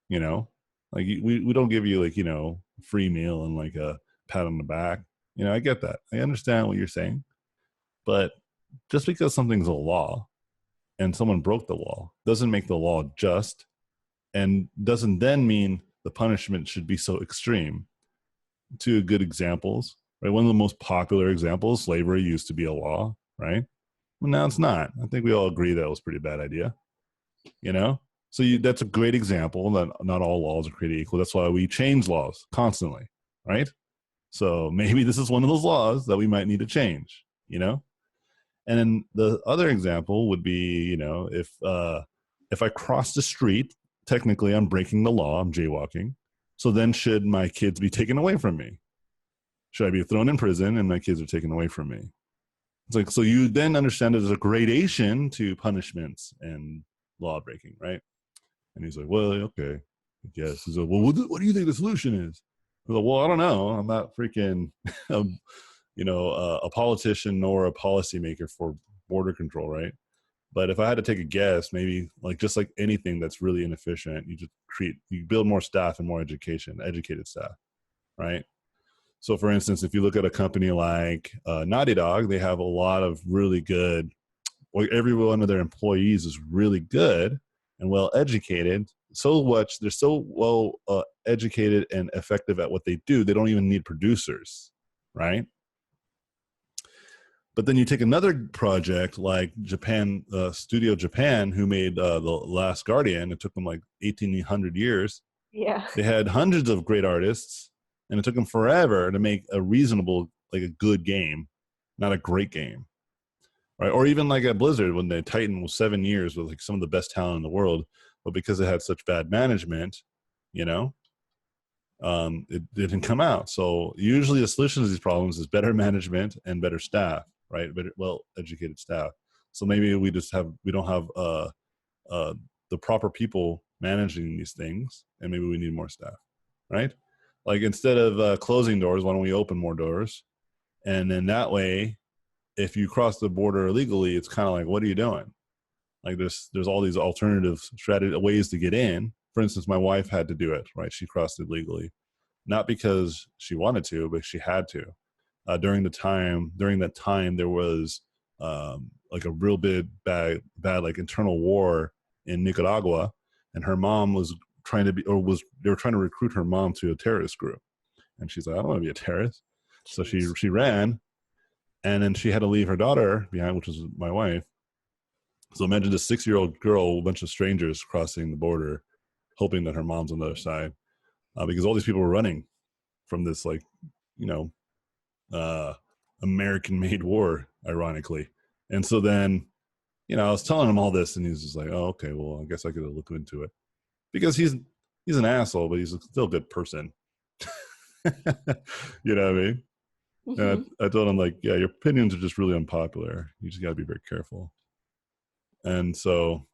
you know, like we don't give you like, you know, free meal and like a pat on the back. You know, I get that. I understand what you're saying. But just because something's a law and someone broke the law doesn't make the law just, and doesn't then mean the punishment should be so extreme. Two good examples, right? One of the most popular examples, slavery used to be a law, right? Well, now it's not. I think we all agree that was a pretty bad idea, you know? So that's a great example that not all laws are created equal. That's why we change laws constantly, right? So maybe this is one of those laws that we might need to change, you know? And then the other example would be, you know, if I cross the street, technically I'm breaking the law, I'm jaywalking. So then should my kids be taken away from me? Should I be thrown in prison and my kids are taken away from me? It's like, so you then understand there's a gradation to punishments and law breaking, right? And he's like, well, okay, I guess. He's like, well, what do you think the solution is? I was like, well, I don't know. I'm not freaking, a politician nor a policymaker for border control, right? But if I had to take a guess, maybe like just like anything that's really inefficient, you build more staff and more educated staff, right? So for instance, if you look at a company like Naughty Dog, they have a lot of really good, or every one of their employees is really good and well educated. They're so well educated and effective at what they do, they don't even need producers, right? But then you take another project like Studio Japan, who made The Last Guardian. It took them like 1,800 years. Yeah. They had hundreds of great artists, and it took them forever to make a reasonable, like a good game, not a great game, right? Or even like at Blizzard, when the Titan was 7 years with like some of the best talent in the world, but because it had such bad management, you know, it didn't come out. So usually the solution to these problems is better management and better staff, right? Better, well-educated staff. So maybe we don't have the proper people managing these things, and maybe we need more staff, right? Like instead of closing doors, why don't we open more doors? And then that way, if you cross the border illegally, it's kind of like, what are you doing? Like there's all these alternative ways to get in. For instance, my wife had to do it, right? She crossed it legally, not because she wanted to, but she had to. During that time, there was like a real bad like internal war in Nicaragua, and her mom was trying to be, they were trying to recruit her mom to a terrorist group, and she's like, I don't want to be a terrorist. So she ran, and then she had to leave her daughter behind, which was my wife. So imagine this 6-year-old girl, a bunch of strangers crossing the border, hoping that her mom's on the other side, because all these people were running from this, like, you know, American-made war, ironically. And so then, you know, I was telling him all this, and he's just like, "Oh, okay, well, I guess I could look into it," because he's an asshole, but he's still a good person. You know what I mean? Mhm. And I told him, like, yeah, your opinions are just really unpopular. You just got to be very careful. And so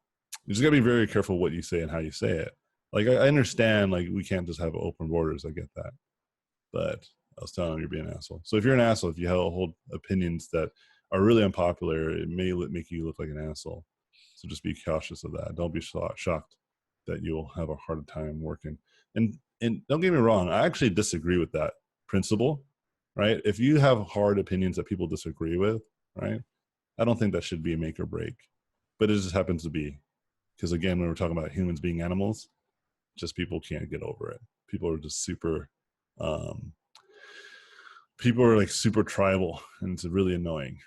you just got to be very careful what you say and how you say it. Like, I understand, like, we can't just have open borders. I get that. But I was telling him, you're being an asshole. So if you're an asshole, if you hold opinions that are really unpopular, it may make you look like an asshole. So just be cautious of that. Don't be shocked that you'll have a hard time working. And don't get me wrong, I actually disagree with that principle, right? If you have hard opinions that people disagree with, right, I don't think that should be a make or break. But it just happens to be. Because again, when we're talking about humans being animals, just people can't get over it. People are just super, people are like super tribal, and it's really annoying.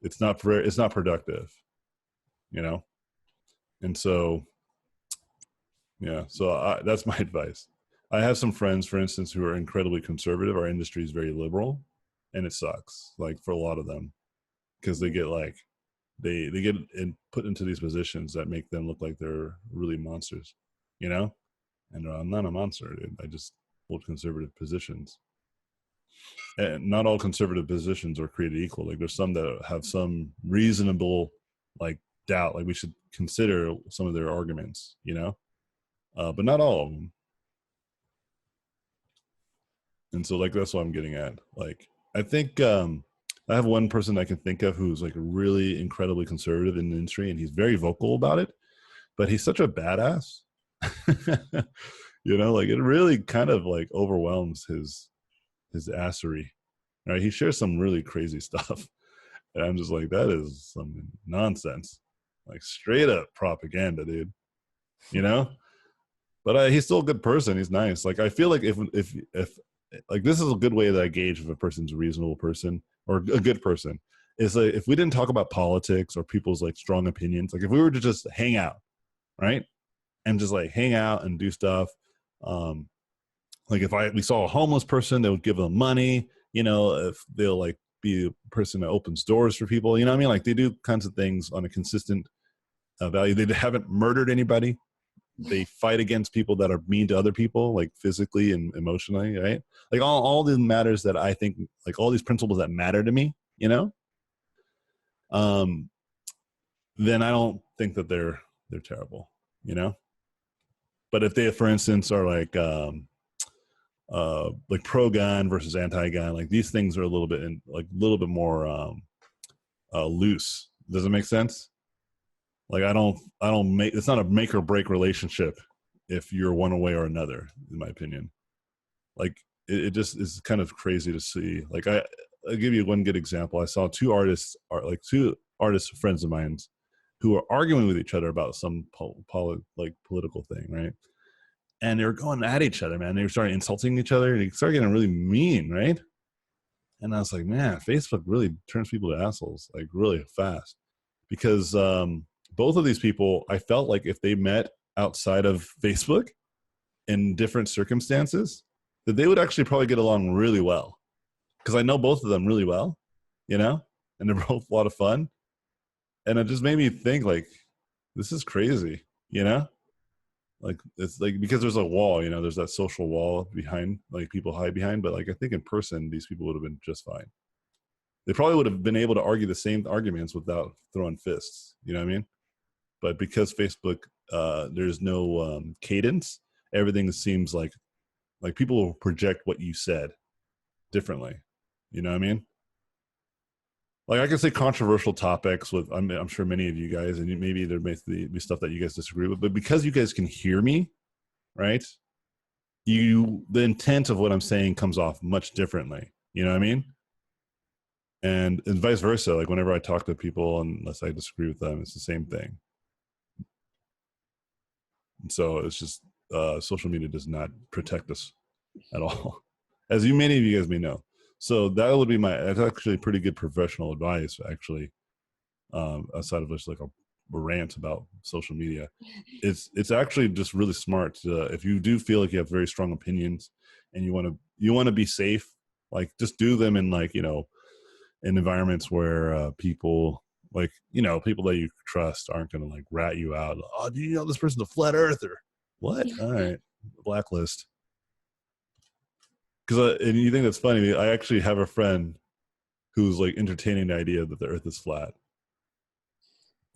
It's not productive, you know? And so, yeah, so that's my advice. I have some friends, for instance, who are incredibly conservative. Our industry is very liberal, and it sucks, like, for a lot of them, because they get like, they get put into these positions that make them look like they're really monsters, you know? And I'm not a monster, dude. I just hold conservative positions. And not all conservative positions are created equal. Like, there's some that have some reasonable, like, doubt. Like, we should consider some of their arguments, you know? But not all of them. And so, like, that's what I'm getting at. Like, I think I have one person I can think of who's like really incredibly conservative in the industry, and he's very vocal about it, but he's such a badass. You know, like, it really kind of like overwhelms his assery. Right? He shares some really crazy stuff. And I'm just like, that is some nonsense. Like, straight up propaganda, dude. You know? But he's still a good person. He's nice. Like, I feel like if like, this is a good way that I gauge if a person's a reasonable person or a good person, is like, if we didn't talk about politics or people's like strong opinions, like if we were to just hang out, right, and just like hang out and do stuff, like if we saw a homeless person, they would give them money, you know, if they'll like be a person that opens doors for people, you know what I mean? Like, they do kinds of things on a consistent value. They haven't murdered anybody. They fight against people that are mean to other people, like physically and emotionally, right? Like, all the matters that I think, like, all these principles that matter to me, you know, then I don't think that they're terrible, you know. But if they, for instance, are like pro-gun versus anti-gun, like, these things are a little bit more loose. Does it make sense? Like, I don't make, it's not a make or break relationship if you're one way or another, in my opinion. Like, it just is kind of crazy to see. Like, I'll give you one good example. I saw two artists friends of mine, who are arguing with each other about some political thing, right? And they were going at each other, man. They were starting insulting each other, and they started getting really mean, right? And I was like, man, Facebook really turns people to assholes, like, really fast. Because both of these people, I felt like if they met outside of Facebook in different circumstances, that they would actually probably get along really well. Because I know both of them really well, you know, and they're both a lot of fun. And it just made me think, like, this is crazy, you know? Like, it's like, because there's a wall, you know, there's that social wall behind, like, people hide behind. But like, I think in person, these people would have been just fine. They probably would have been able to argue the same arguments without throwing fists, you know what I mean? But because Facebook, there's no cadence, everything seems like people will project what you said differently. You know what I mean? Like, I can say controversial topics with, I'm sure many of you guys, and maybe there may be stuff that you guys disagree with, but because you guys can hear me, right? The intent of what I'm saying comes off much differently. You know what I mean? And vice versa. Like, whenever I talk to people, unless I disagree with them, it's the same thing. And so it's just social media does not protect us at all, as many of you guys may know. So that would be that's actually pretty good professional advice, actually, outside of just like a rant about social media. It's actually just really smart if you do feel like you have very strong opinions and you want to be safe, like just do them in like, in environments where people like, people that you trust aren't going to like rat you out. Oh, do you know this person's a flat earther? What? All right, blacklist. Because and you think that's funny, I actually have a friend who's like entertaining the idea that the earth is flat,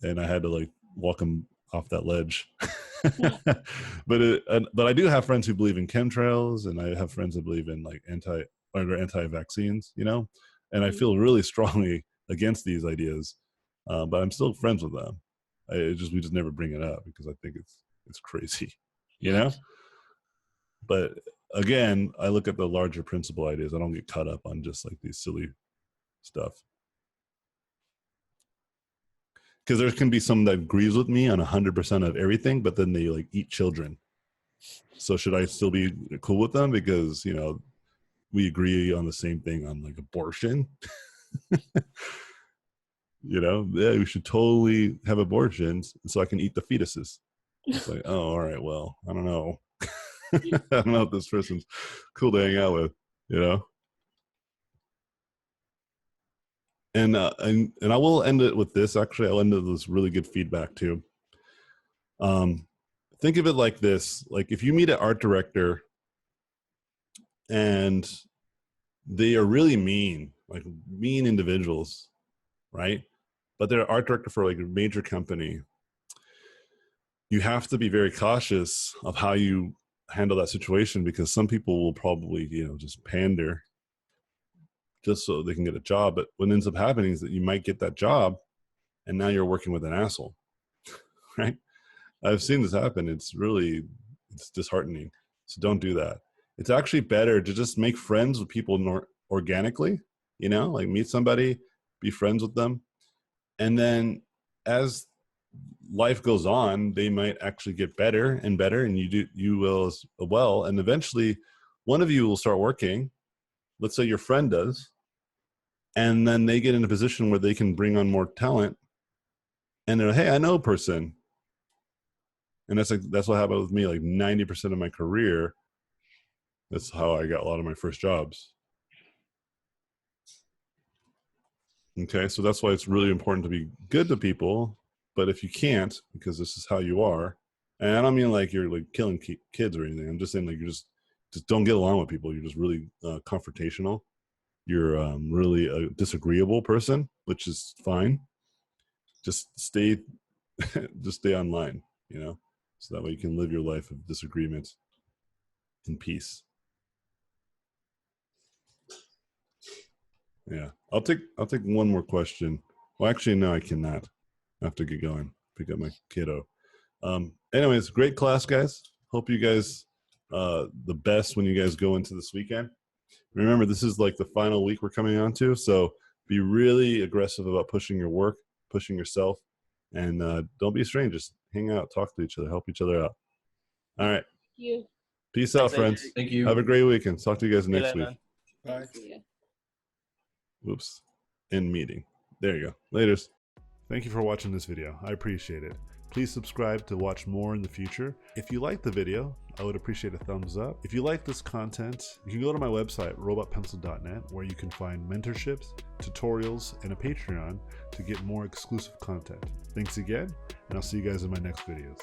and I had to like walk him off that ledge. But I do have friends who believe in chemtrails, and I have friends that believe in like anti-vaccines, and I feel really strongly against these ideas, but I'm still friends with them. We just never bring it up because I think it's crazy, But again, I look at the larger principle ideas. I don't get caught up on just like these silly stuff. Because there can be someone that agrees with me on 100% of everything, but then they like eat children. So should I still be cool with them because, we agree on the same thing on like abortion? Yeah, we should totally have abortions so I can eat the fetuses. It's like, oh, all right, well, I don't know. I don't know if this person's cool to hang out with, And I will end it with this. Actually, I'll end it with this really good feedback too. Think of it like this: like if you meet an art director and they are really mean, like mean individuals, right? But they're an art director for like a major company. You have to be very cautious of how you handle that situation because some people will probably, just pander just so they can get a job. But what ends up happening is that you might get that job and now you're working with an asshole, right? I've seen this happen. It's disheartening. So don't do that. It's actually better to just make friends with people organically, like meet somebody, be friends with them. And then as life goes on, they might actually get better and better, and you will as well. And eventually one of you will start working. Let's say your friend does. And then they get in a position where they can bring on more talent. And they're, hey, I know a person. And that's what happened with me. Like 90% of my career, that's how I got a lot of my first jobs. Okay, so that's why it's really important to be good to people. But if you can't, because this is how you are, and I don't mean like you're like killing kids or anything. I'm just saying like you just don't get along with people. You're just really confrontational. You're really a disagreeable person, which is fine. Just stay online, so that way you can live your life of disagreement in peace. Yeah, I'll take one more question. Well, actually, no, I cannot. I have to get going. Pick up my kiddo. Anyways, great class, guys. Hope you guys the best when you guys go into this weekend. Remember, this is like the final week we're coming on to, so be really aggressive about pushing your work, pushing yourself, and don't be strangers. Hang out, talk to each other, help each other out. All right. Thank you. Peace out, friends. Thank you. Have a great weekend. Talk to you guys next week. Man. Bye. See ya. Whoops. End meeting. There you go. Laters. Thank you for watching this video. I appreciate it. Please subscribe to watch more in the future. If you liked the video, I would appreciate a thumbs up. If you like this content, you can go to my website, robotpencil.net, where you can find mentorships, tutorials, and a Patreon to get more exclusive content. Thanks again, and I'll see you guys in my next videos.